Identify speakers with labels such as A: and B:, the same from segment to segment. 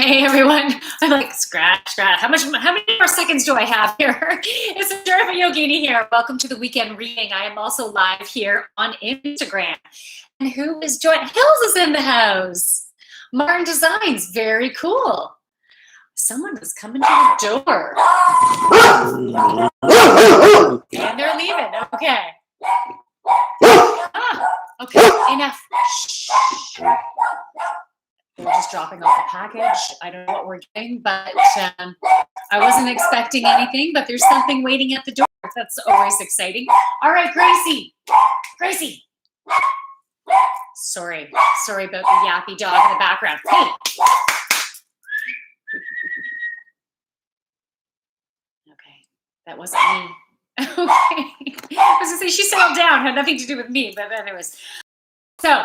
A: Hey everyone, I'm like scratch. How many more seconds do I have here? It's Joyful Yogini here. Welcome to the weekend reading. I am also live here on Instagram. And who is joining? Hills is in the house. Martin Designs, very cool. Someone is coming to the door. And they're leaving. Okay. Okay, enough. Shh. We're just dropping off the package. I don't know what we're getting, but I wasn't expecting anything, but there's something waiting at the door. That's always exciting. All right, Gracie. Gracie. Sorry about the yappy dog in the background. Hey. Okay, that wasn't me. Okay. I was gonna say she settled down, had nothing to do with me, but anyways. So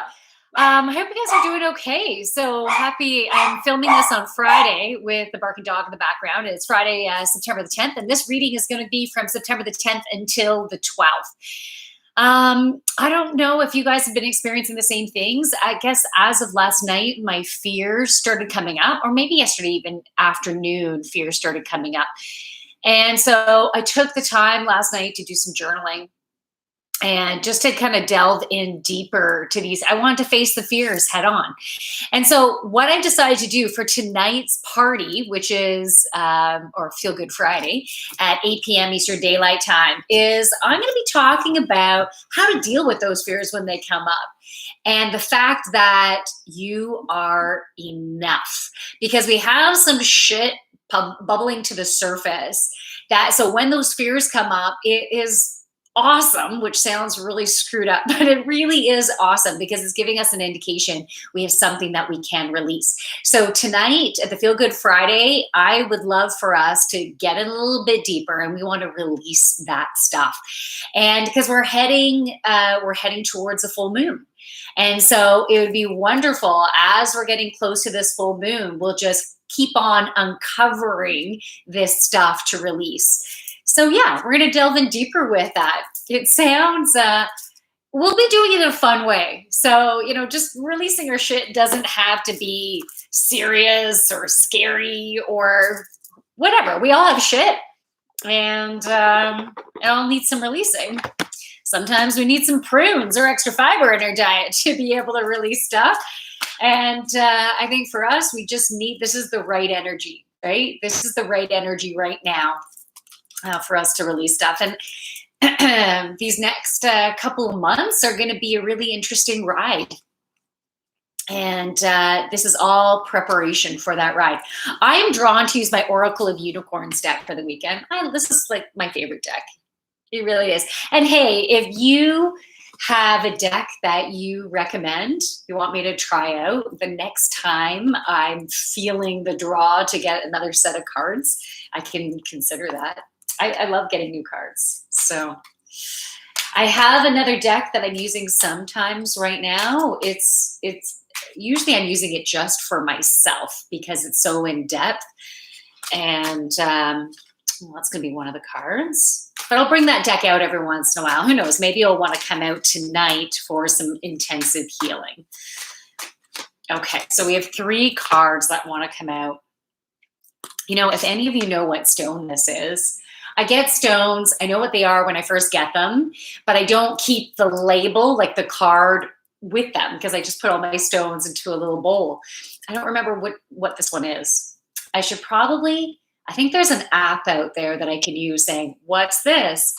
A: I hope you guys are doing okay. So happy. I'm filming this on Friday with the barking dog in the background. It's Friday, September the 10th, and this reading is going to be from September the 10th until the 12th. I don't know if you guys have been experiencing the same things. I guess as of last night, my fears started coming up, or maybe yesterday, even afternoon, fears started coming up. And so I took the time last night to do some journaling and just to kind of delve in deeper to these. I wanted to face the fears head on. And so what I decided to do for tonight's party, which is, or Feel Good Friday at 8 p.m. Eastern Daylight Time, is I'm going to be talking about how to deal with those fears when they come up. And the fact that you are enough, because we have some shit bubbling to the surface that, so when those fears come up, it is awesome, which sounds really screwed up, but it really is awesome because it's giving us an indication we have something that we can release. So tonight at the Feel Good Friday, I would love for us to get in a little bit deeper, and we want to release that stuff. And because we're heading towards a full moon. And so it would be wonderful as we're getting close to this full moon, we'll just keep on uncovering this stuff to release. So yeah, we're going to delve in deeper with that. It sounds, we'll be doing it in a fun way. So, just releasing our shit doesn't have to be serious or scary or whatever. We all have shit, and it all needs some releasing. Sometimes we need some prunes or extra fiber in our diet to be able to release stuff. And I think for us, we just need, this is the right energy, right? This is the right energy right now. For us to release stuff. And these next couple of months are going to be a really interesting ride. And this is all preparation for that ride. I am drawn to use my Oracle of Unicorns deck for the weekend. This is like my favorite deck. It really is. And hey, if you have a deck that you recommend, you want me to try out the next time I'm feeling the draw to get another set of cards, I can consider that. I love getting new cards. So I have another deck that I'm using sometimes right now. It's usually I'm using it just for myself because it's so in depth. And that's going to be one of the cards. But I'll bring that deck out every once in a while. Who knows? Maybe it'll want to come out tonight for some intensive healing. Okay, so we have 3 cards that want to come out. If any of you know what stone this is, I get stones. I know what they are when I first get them, but I don't keep the label, like the card, with them because I just put all my stones into a little bowl. I don't remember what this one is. I think there's an app out there that I can use saying, what's this?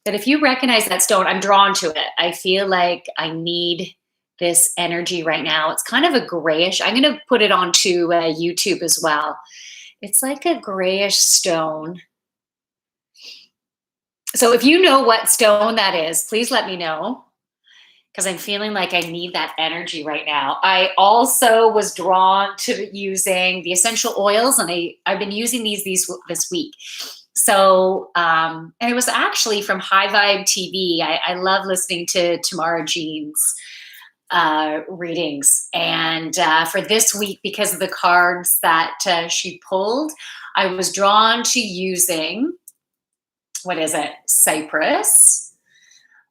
A: But if you recognize that stone, I'm drawn to it. I feel like I need this energy right now. It's kind of a grayish. I'm going to put it onto YouTube as well. It's like a grayish stone. So if you know what stone that is, please let me know because I'm feeling like I need that energy right now. I also was drawn to using the essential oils, and I've been using these this week. So, and it was actually from High Vibe TV. I love listening to Tamara Jean's readings. And for this week, because of the cards that she pulled, I was drawn to using, what is it? Cypress,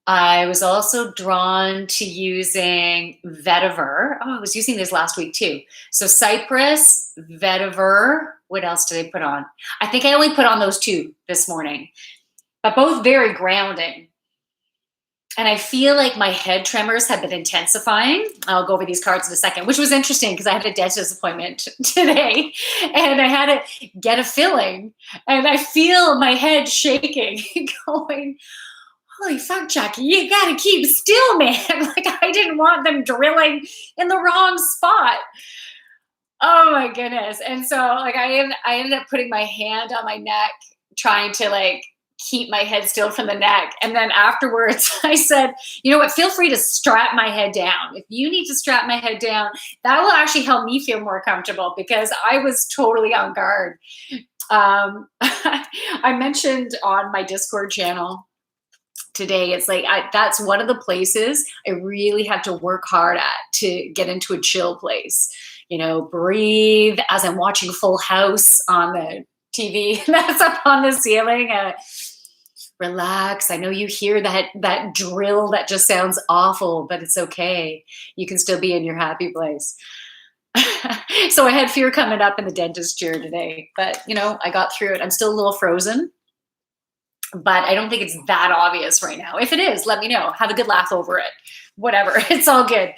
A: I was also drawn to using vetiver. Oh, I was using this last week too. So cypress, vetiver. What else did I put on? I think I only put on those two this morning, but both very grounding. And I feel like my head tremors have been intensifying. I'll go over these cards in a second, which was interesting because I had a dentist appointment today and I had to get a filling and I feel my head shaking, going, holy fuck, Jackie, you gotta keep still, man. Like I didn't want them drilling in the wrong spot. Oh my goodness. And so like I ended up putting my hand on my neck, trying to like keep my head still from the neck. And then afterwards I said, you know what, feel free to strap my head down. If you need to strap my head down, that will actually help me feel more comfortable because I was totally on guard. I mentioned on my Discord channel today, it's like that's one of the places I really have to work hard at to get into a chill place. You know, breathe as I'm watching Full House on the TV that's up on the ceiling. Relax. I know you hear that drill that just sounds awful, but it's okay. You can still be in your happy place. So I had fear coming up in the dentist chair today, but you know, I got through it. I'm still a little frozen, but I don't think it's that obvious right now. If it is, let me know. Have a good laugh over it. Whatever. It's all good.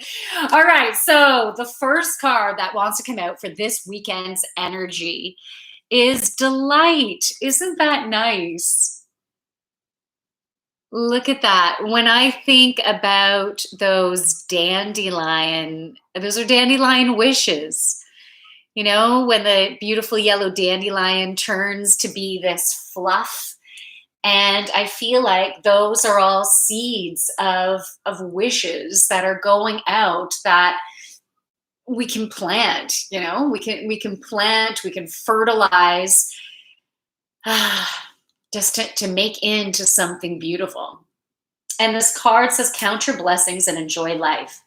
A: All right. So the first card that wants to come out for this weekend's energy is delight. Isn't that nice? Look at that. When I think about those are dandelion wishes. You know, when the beautiful yellow dandelion turns to be this fluff. And I feel like those are all seeds of wishes that are going out that we can plant, you know, we can plant, we can fertilize, just to make into something beautiful. And this card says, count your blessings and enjoy life.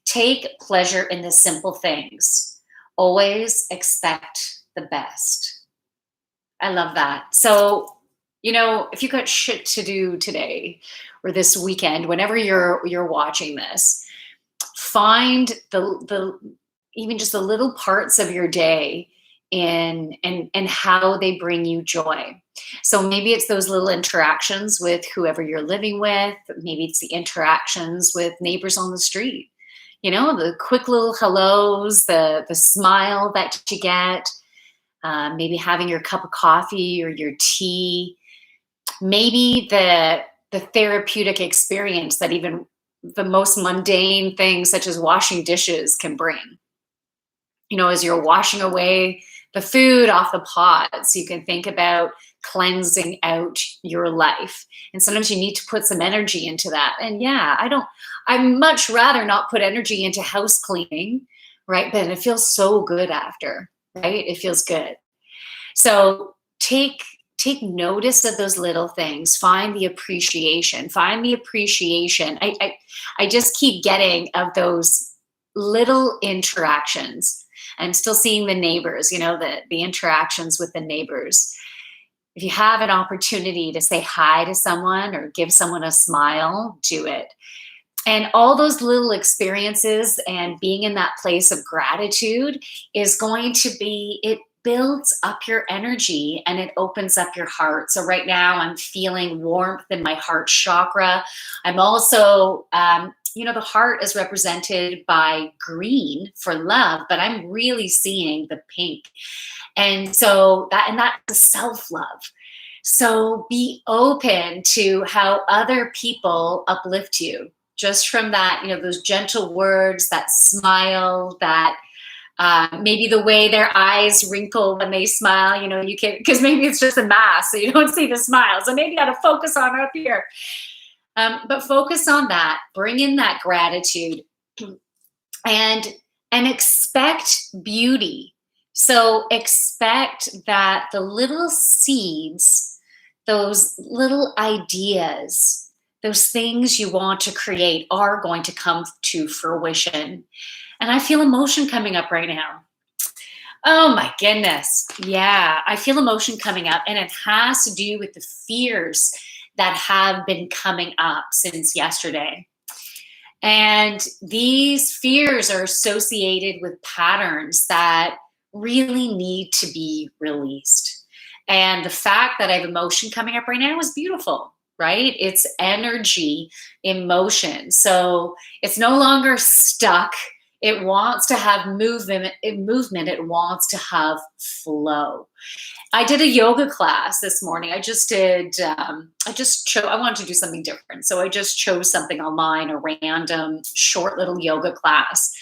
A: Take pleasure in the simple things. Always expect the best. I love that. So, you know, if you got shit to do today or this weekend, whenever you're watching this, find the even just the little parts of your day and how they bring you joy. So maybe it's those little interactions with whoever you're living with. Maybe it's the interactions with neighbors on the street. You know, the quick little hellos, the smile that you get. Maybe having your cup of coffee or your tea. Maybe the therapeutic experience that even the most mundane things such as washing dishes can bring. You know, as you're washing away the food off the pots, you can think about cleansing out your life. And sometimes you need to put some energy into that. And yeah, I'd much rather not put energy into house cleaning, right? But it feels so good after, right? It feels good. So take notice of those little things. Find the appreciation. I just keep getting of those little interactions. I'm still seeing the neighbors, you know, the interactions with the neighbors. If you have an opportunity to say hi to someone or give someone a smile, do it. And all those little experiences and being in that place of gratitude is going to be, it builds up your energy and it opens up your heart. So right now I'm feeling warmth in my heart chakra. I'm also, you know, the heart is represented by green for love, but I'm really seeing the pink. And so that's self-love. So be open to how other people uplift you just from that, you know, those gentle words, that smile, that maybe the way their eyes wrinkle when they smile, you know, you can, because maybe it's just a mask, so you don't see the smile. So maybe you got to focus on up here. But focus on that, bring in that gratitude and expect beauty. So expect that the little seeds, those little ideas, those things you want to create are going to come to fruition. And I feel emotion coming up right now. Oh my goodness. Yeah, I feel emotion coming up and it has to do with the fears that have been coming up since yesterday. And these fears are associated with patterns that really need to be released. And the fact that I have emotion coming up right now is beautiful, right? It's energy, emotion. So it's no longer stuck. It wants to have movement, it wants to have flow. I did a yoga class this morning. I wanted to do something different. So I just chose something online, a random short little yoga class.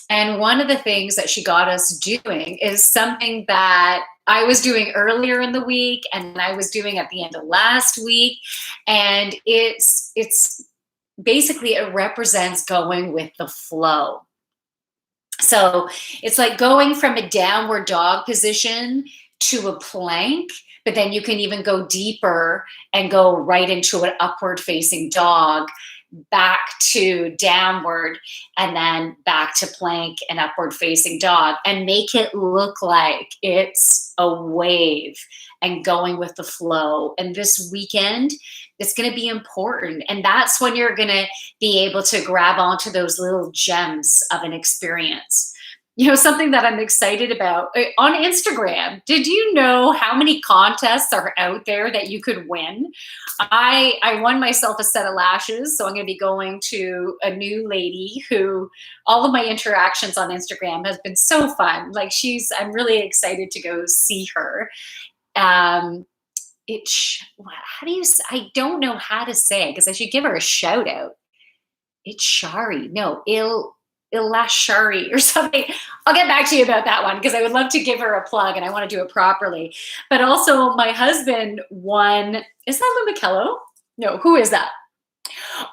A: And one of the things that she got us doing is something that I was doing earlier in the week and I was doing at the end of last week. And it's basically, it represents going with the flow. So it's like going from a downward dog position to a plank, but then you can even go deeper and go right into an upward facing dog, back to downward, and then back to plank and upward facing dog, and make it look like it's a wave and going with the flow. And this weekend, it's going to be important. And that's when you're going to be able to grab onto those little gems of an experience. You know, something that I'm excited about on Instagram. Did you know how many contests are out there that you could win? I won myself a set of lashes. So I'm going to be going to a new lady who all of my interactions on Instagram has been so fun. Like I'm really excited to go see her. How do you, I don't know how to say it because I should give her a shout out. It's Shari. No, Ilashari or something. I'll get back to you about that one because I would love to give her a plug and I want to do it properly. But also my husband won. Is that Lou Michello? No, who is that?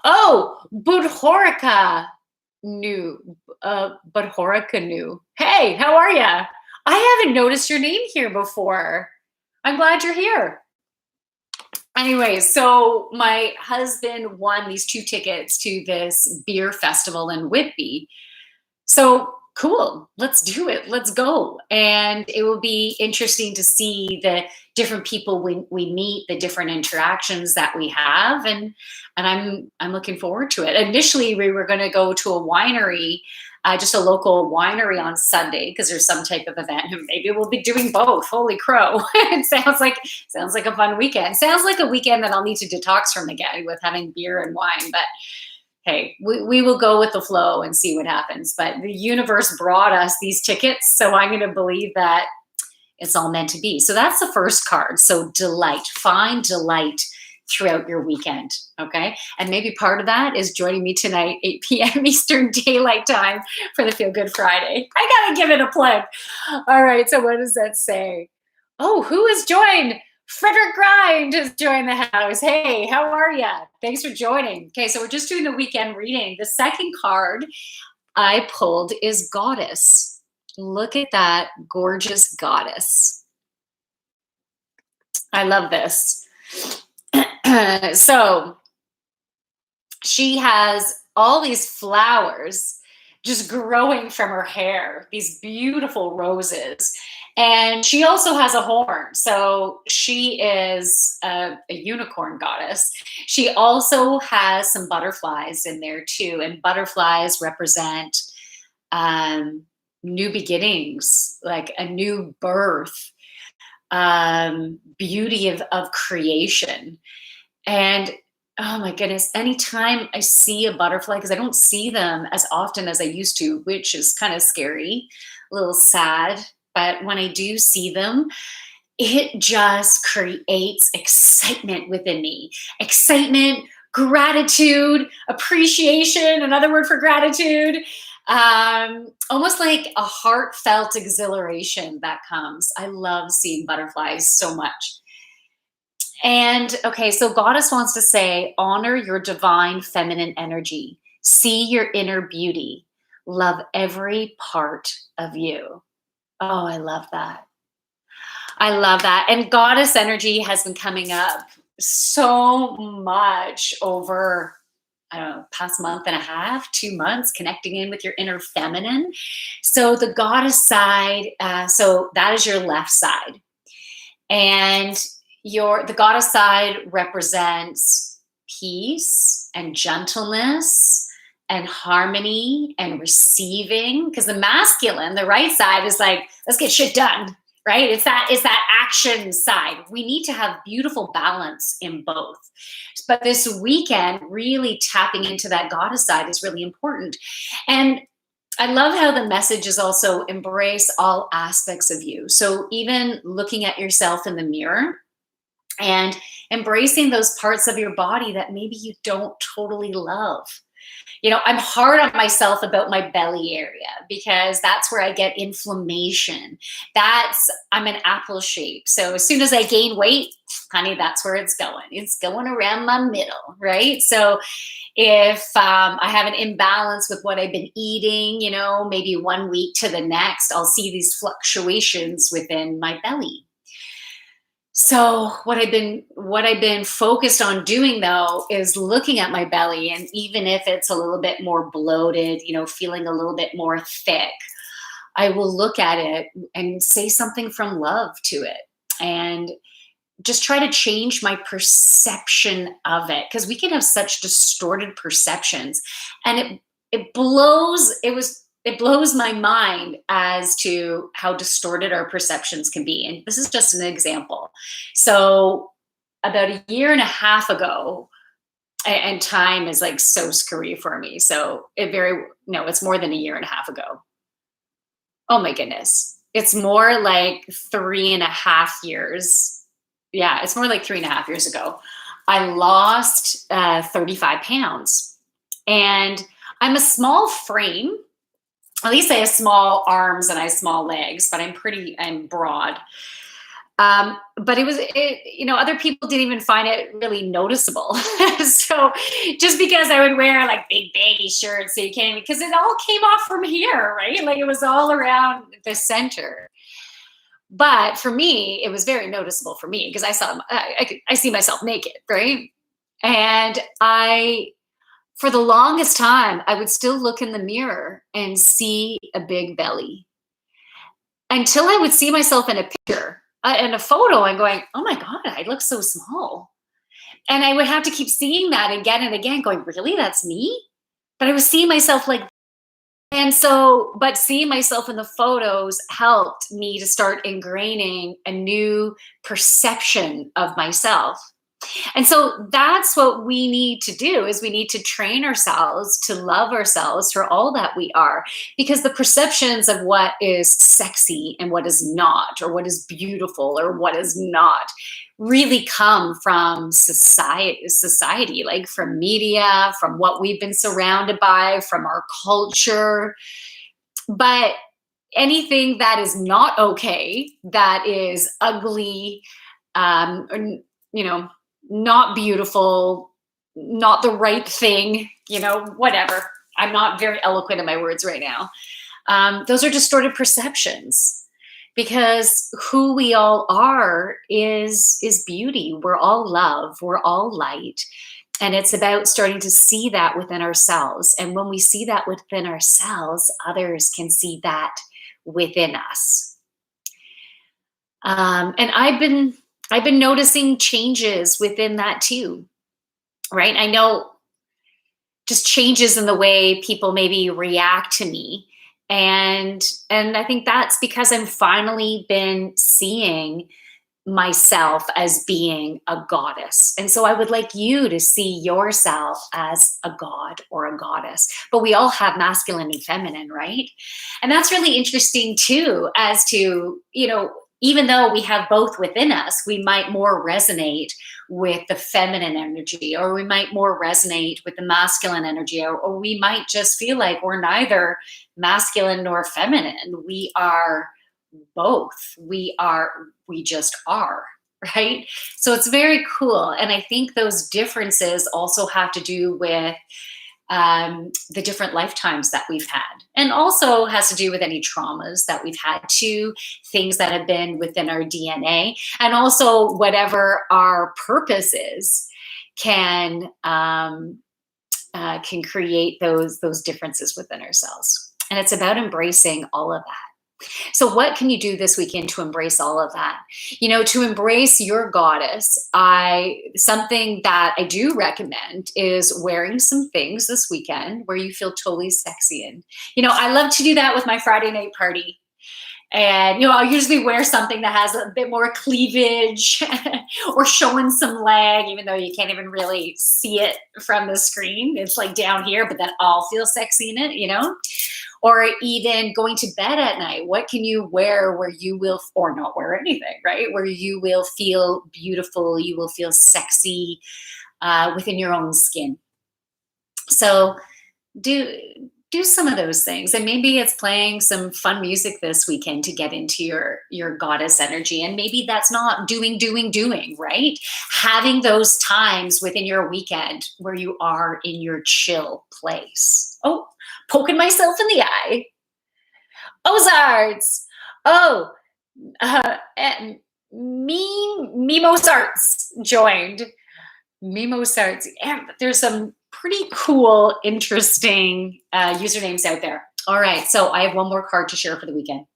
A: Oh, Budhorica Nu. Budhorica Nu. Hey, how are ya? I haven't noticed your name here before. I'm glad you're here. Anyways, so my husband won these 2 tickets to this beer festival in Whitby. So cool, let's do it. Let's go. And it will be interesting to see the different people we meet, the different interactions that we have. And I'm looking forward to it. Initially, we were going to go to a winery, just a local winery on Sunday because there's some type of event. And maybe we'll be doing both. Holy crow. It sounds like a fun weekend. Sounds like a weekend that I'll need to detox from again with having beer and wine. But hey, we will go with the flow and see what happens. But the universe brought us these tickets. So I'm going to believe that it's all meant to be. So that's the first card. So delight, find delight throughout your weekend. Okay. And maybe part of that is joining me tonight, 8 p.m. Eastern Daylight Time for the Feel Good Friday. I got to give it a plug. All right. So what does that say? Oh, who has joined? Frederick Grind has joined the house. Hey, how are you? Thanks for joining. Okay, so we're just doing the weekend reading. The second card I pulled is Goddess. Look at that gorgeous goddess. I love this. So she has all these flowers just growing from her hair, these beautiful roses. And she also has a horn. So she is a unicorn goddess. She also has some butterflies in there too. And butterflies represent new beginnings, like a new birth, beauty of creation. And oh my goodness, anytime I see a butterfly, because I don't see them as often as I used to, which is kind of scary, a little sad. But when I do see them, it just creates excitement within me. Excitement, gratitude, appreciation, another word for gratitude. Almost like a heartfelt exhilaration that comes. I love seeing butterflies so much. And okay, so Goddess wants to say, honor your divine feminine energy. See your inner beauty. Love every part of you. Oh, I love that. I love that. And goddess energy has been coming up so much over, I don't know, past month and a half, 2 months, connecting in with your inner feminine. So the goddess side, so that is your left side. And the goddess side represents peace and gentleness and harmony and receiving, because the masculine, the right side, is like, let's get shit done, right? It's that action side. We need to have beautiful balance in both. But this weekend, really tapping into that goddess side is really important. And I love how the message is also embrace all aspects of you. So even looking at yourself in the mirror and embracing those parts of your body that maybe you don't totally love. I'm hard on myself about my belly area because that's where I get inflammation. I'm an apple shape. So as soon as I gain weight, honey, that's where it's going. It's going around my middle, right? So if I have an imbalance with what I've been eating, maybe one week to the next, I'll see these fluctuations within my belly. So what I've been focused on doing though is looking at my belly, and even if it's a little bit more bloated, feeling a little bit more thick, I will look at it and say something from love to it and just try to change my perception of it, because we can have such distorted perceptions, and it blows my mind as to how distorted our perceptions can be. And this is just an example. So about a year and a half ago, and time is like so screwy for me. So it's more than a year and a half ago. Oh my goodness. It's more like 3.5 years. Yeah, it's more like 3.5 years ago. I lost 35 pounds. And I'm a small frame. At least I have small arms and I have small legs, but I'm broad. But other people didn't even find it really noticeable. So just because I would wear like big baggy shirts, so because it all came off from here, right? Like it was all around the center. But for me, it was very noticeable for me because I see myself naked, right? And for the longest time, I would still look in the mirror and see a big belly until I would see myself in a picture, in a photo, and going, oh my God, I look so small. And I would have to keep seeing that again and again, going, really, that's me? But I was seeing myself like, but seeing myself in the photos helped me to start ingraining a new perception of myself. And so that's what we need to do, is we need to train ourselves to love ourselves for all that we are, because the perceptions of what is sexy and what is not, or what is beautiful or what is not, really come from society, like from media, from what we've been surrounded by, from our culture. But anything that is not okay, that is ugly, not beautiful, not the right thing, whatever. I'm not very eloquent in my words right now. Those are distorted perceptions, because who we all are is beauty. We're all love. We're all light. And it's about starting to see that within ourselves. And when we see that within ourselves, others can see that within us. And I've been noticing changes within that too, right? I know just changes in the way people maybe react to me. And I think that's because I'm finally been seeing myself as being a goddess. And so I would like you to see yourself as a god or a goddess. But we all have masculine and feminine, right? And that's really interesting too, as to, even though we have both within us, we might more resonate with the feminine energy, or we might more resonate with the masculine energy, or we might just feel like we're neither masculine nor feminine. We are both. We just are, right? So it's very cool. And I think those differences also have to do with the different lifetimes that we've had, and also has to do with any traumas that we've had too, things that have been within our DNA, and also whatever our purpose is can create those differences within ourselves. And it's about embracing all of that. So what can you do this weekend to embrace all of that? To embrace your goddess, something that I do recommend is wearing some things this weekend where you feel totally sexy in. I love to do that with my Friday night party. And I'll usually wear something that has a bit more cleavage or showing some leg, even though you can't even really see it from the screen. It's like down here, but then I'll feel sexy in it. Or even going to bed at night. What can you wear where you will, or not wear anything, right? Where you will feel beautiful, you will feel sexy within your own skin. So do some of those things, and maybe it's playing some fun music this weekend to get into your goddess energy. And maybe that's not doing, right? Having those times within your weekend where you are in your chill place. Oh, poking myself in the eye. Ozards. Oh, and Mimos Arts joined. Mimos Arts. And there's some pretty cool, interesting usernames out there. All right, so I have one more card to share for the weekend.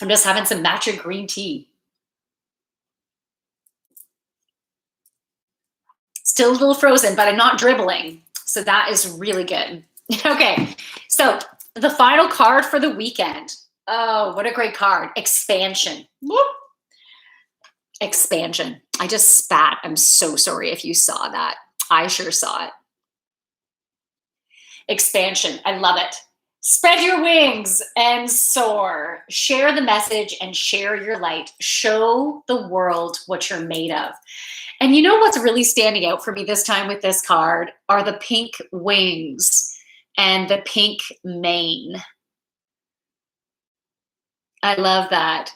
A: I'm just having some matcha green tea. Still a little frozen, but I'm not dribbling. So that is really good. Okay, so the final card for the weekend. Oh, what a great card. Expansion. Whoop. Expansion. I just spat. I'm so sorry if you saw that. I sure saw it. Expansion. I love it. Spread your wings and soar. Share the message and share your light. Show the world what you're made of. And you know what's really standing out for me this time with this card are the pink wings and the pink mane. I love that.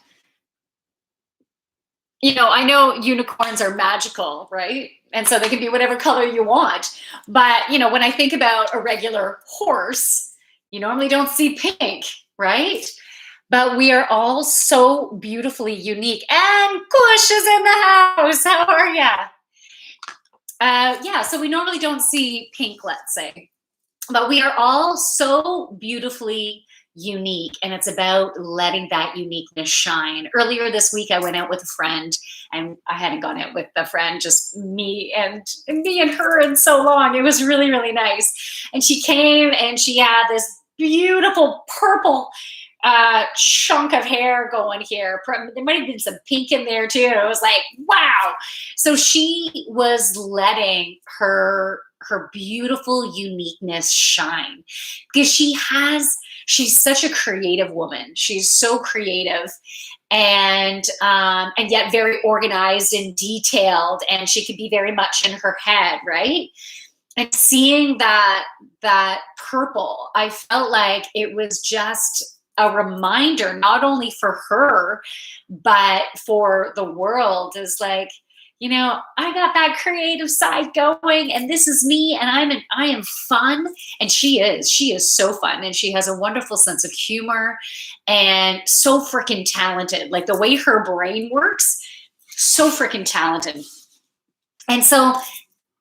A: I know unicorns are magical, right? And so they can be whatever color you want. But, when I think about a regular horse, you normally don't see pink, right? But we are all so beautifully unique. And Kush is in the house. How are ya? Yeah, so we normally don't see pink, let's say. But we are all so beautifully unique, and it's about letting that uniqueness shine. Earlier this week, I went out with a friend, and I hadn't gone out with a friend, just me and her in so long. It was really, really nice. And she came, and she had this beautiful purple chunk of hair going here. There might have been some pink in there too. I was like, wow. So she was letting her beautiful uniqueness shine because she's such a creative woman. She's so creative and yet very organized and detailed, and she could be very much in her head, right? And seeing that purple, I felt like it was just a reminder, not only for her, but for the world, is like, I got that creative side going, and this is me, and I am fun. And she is so fun, and she has a wonderful sense of humor and so freaking talented. Like the way her brain works, so freaking talented. And so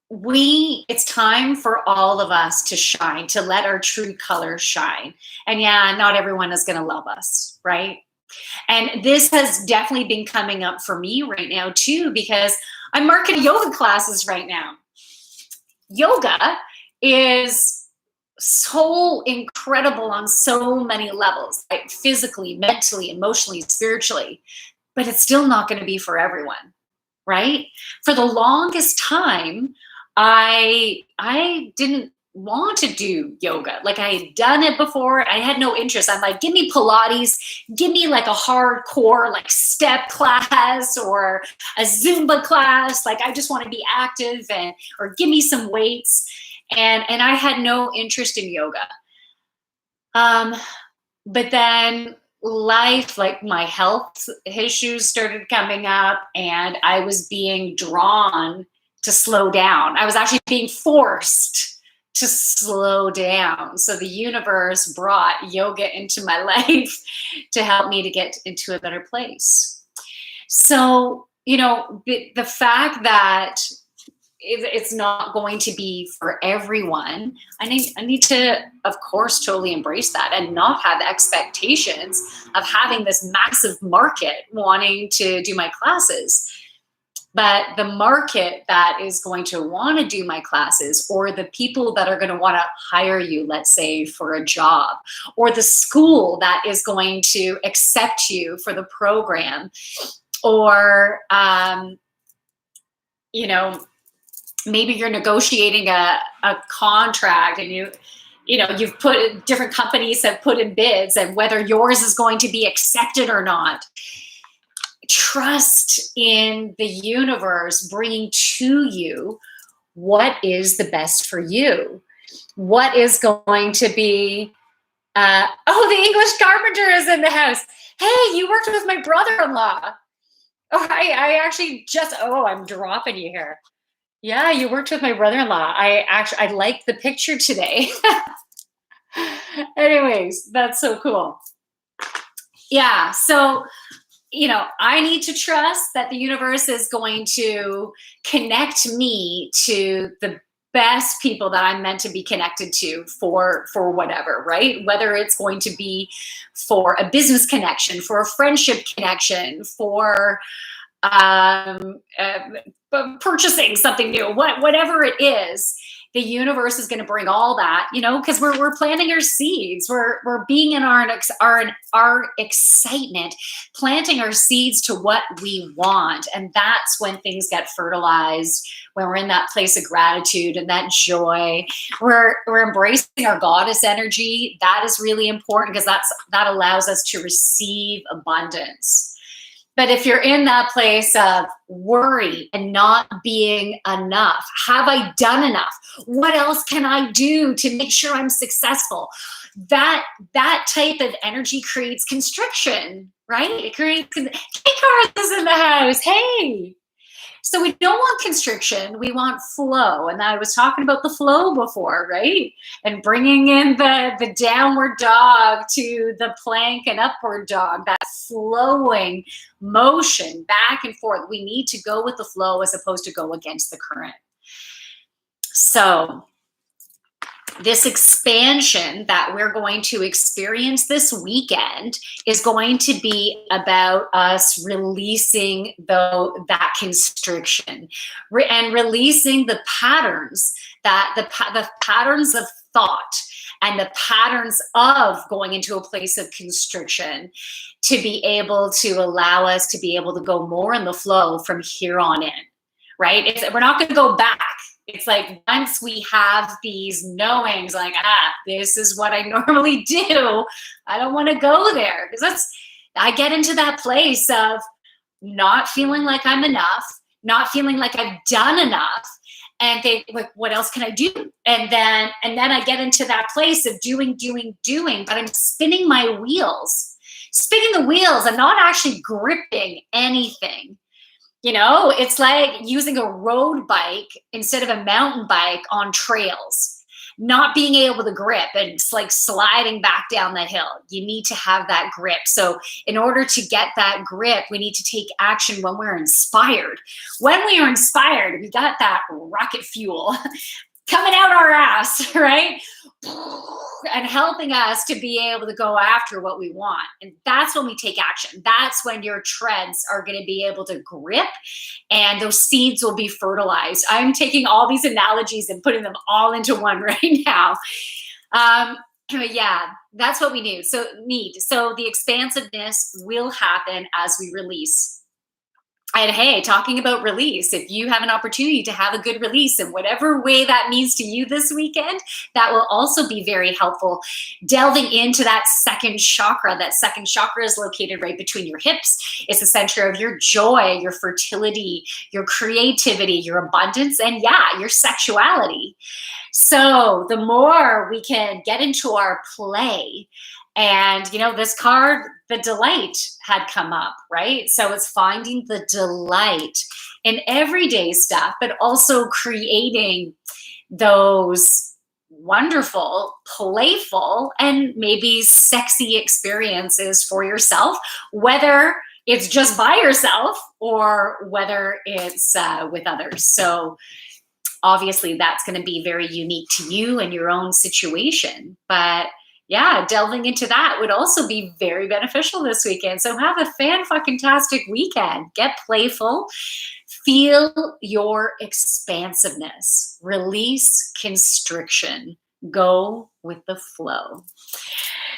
A: it's time for all of us to shine, to let our true colors shine. And yeah, not everyone is going to love us, right? And this has definitely been coming up for me right now too, because I'm marketing yoga classes right now. Yoga is so incredible on so many levels, like physically, mentally, emotionally, spiritually, but it's still not going to be for everyone, right? For the longest time, I didn't want to do yoga. Like I had done it before. I had no interest. I'm like, give me Pilates, give me like a hardcore like step class or a Zumba class. Like I just want to be active or give me some weights. And I had no interest in yoga. But then life, like my health issues started coming up, and I was being drawn to slow down. I was actually being forced to slow down. So the universe brought yoga into my life to help me to get into a better place. So, the fact that it's not going to be for everyone. I need to, of course, totally embrace that and not have expectations of having this massive market wanting to do my classes. But the market that is going to want to do my classes, or the people that are going to want to hire you, let's say, for a job, or the school that is going to accept you for the program, or, you know, maybe you're negotiating a contract, and you've put, different companies have put in bids, and whether yours is going to be accepted or not. Trust in the universe bringing to you what is the best for you. What is going to be, oh, the English carpenter is in the house. Hey, you worked with my brother-in-law. Oh, I actually just, oh, I'm dropping you here. Yeah, you worked with my brother-in-law. I liked the picture today. Anyways, that's so cool. Yeah, so, I need to trust that the universe is going to connect me to the best people that I'm meant to be connected to for whatever, right? Whether it's going to be for a business connection, for a friendship connection, for purchasing something new, whatever it is, the universe is going to bring all that, because we're planting our seeds. We're being in our excitement, planting our seeds to what we want. And that's when things get fertilized, when we're in that place of gratitude and that joy. We're embracing our goddess energy. That is really important, because that allows us to receive abundance. But if you're in that place of worry and not being enough, have I done enough? What else can I do to make sure I'm successful? That type of energy creates constriction, right? It creates, hey, Carlos is in the house. Hey. So we don't want constriction, we want flow. And I was talking about the flow before, right? And bringing in the downward dog to the plank and upward dog, that flowing motion back and forth. We need to go with the flow as opposed to go against the current. So this expansion that we're going to experience this weekend is going to be about us releasing that constriction and releasing the patterns, the patterns of thought and the patterns of going into a place of constriction, to be able to allow us to be able to go more in the flow from here on in, right? We're not going to go back. It's like, once we have these knowings, like, this is what I normally do, I don't want to go there, because I get into that place of not feeling like I'm enough, not feeling like I've done enough, and think, like, what else can I do? And then I get into that place of doing, but I'm spinning my wheels, spinning the wheels and not actually gripping anything. It's like using a road bike instead of a mountain bike on trails, not being able to grip, and it's like sliding back down the hill. You need to have that grip. So in order to get that grip, we need to take action when we're inspired. When we are inspired, we got that rocket fuel coming out our ass, right? And helping us to be able to go after what we want. And that's when we take action. That's when your treads are going to be able to grip, and those seeds will be fertilized. I'm taking all these analogies and putting them all into one right now. Yeah, that's what we need. So the expansiveness will happen as we release. And hey, talking about release, if you have an opportunity to have a good release in whatever way that means to you this weekend, that will also be very helpful. Delving into that second chakra. That second chakra is located right between your hips. It's the center of your joy, your fertility, your creativity, your abundance, and your sexuality. So the more we can get into our play, and, this card, the delight, had come up, right? So it's finding the delight in everyday stuff, but also creating those wonderful, playful, and maybe sexy experiences for yourself, whether it's just by yourself or whether it's with others. So obviously that's going to be very unique to you and your own situation. But yeah, delving into that would also be very beneficial this weekend. So have a fan-fucking-tastic weekend. Get playful. Feel your expansiveness. Release constriction. Go with the flow.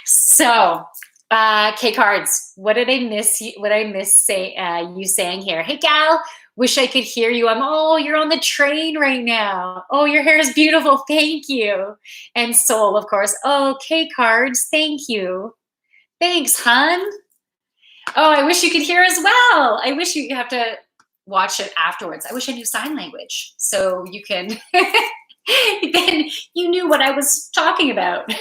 A: So, K cards, what did I miss? What did I miss you saying here? Hey, gal, wish I could hear you. Oh, you're on the train right now. Oh, your hair is beautiful. Thank you. And soul, of course. Oh, K cards, thank you. Thanks, hun. Oh, I wish you could hear as well. I wish you have to watch it afterwards. I wish I knew sign language so you can, then you knew what I was talking about.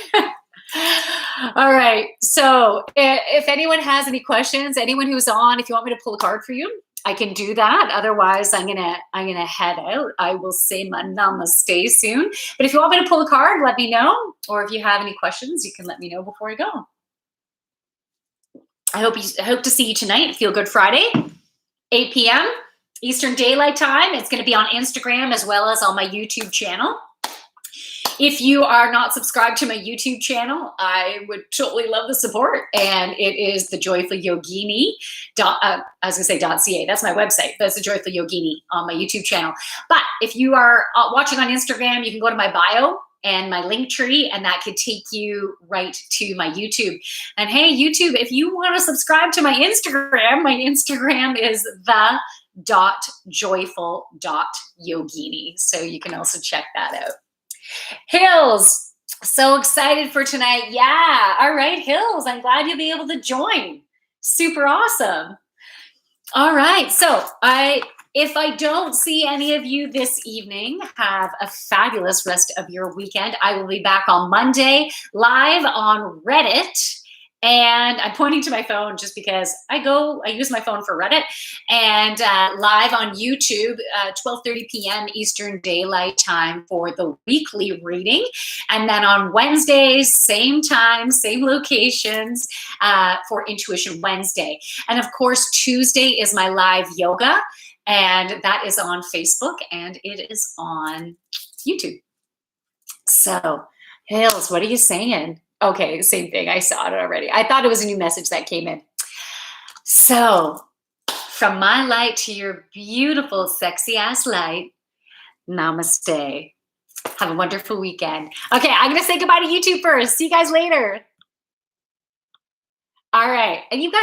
A: All right. So if anyone has any questions, anyone who's on, if you want me to pull a card for you, I can do that. Otherwise, I'm gonna head out. I will say my namaste soon. But if you want me to pull a card, let me know. Or if you have any questions, you can let me know before I go. I hope to see you tonight. Feel Good Friday, 8 p.m. Eastern Daylight Time. It's going to be on Instagram as well as on my YouTube channel. If you are not subscribed to my YouTube channel, I would totally love the support. And it is the Joyful Yogini. I was going to say .ca. That's my website. But it's the Joyful Yogini on my YouTube channel. But if you are watching on Instagram, you can go to my bio and my link tree, and that could take you right to my YouTube. And hey, YouTube, if you want to subscribe to my Instagram is the.joyful.yogini. So you can also check that out. Hills, so excited for tonight. Yeah, all right, Hills, I'm glad you'll be able to join. Super awesome. All right, so if I don't see any of you this evening, have a fabulous rest of your weekend. I will be back on Monday live on Reddit. And I'm pointing to my phone just because I use my phone for Reddit, and live on YouTube, 12:30 p.m. Eastern Daylight Time for the weekly reading. And then on Wednesdays, same time, same locations for Intuition Wednesday. And of course, Tuesday is my live yoga, and that is on Facebook and it is on YouTube. So, Hills, what are you saying? Okay, same thing. I saw it already. I thought it was a new message that came in. So, from my light to your beautiful, sexy ass light, namaste. Have a wonderful weekend. Okay, I'm going to say goodbye to YouTube first. See you guys later. All right. And you guys.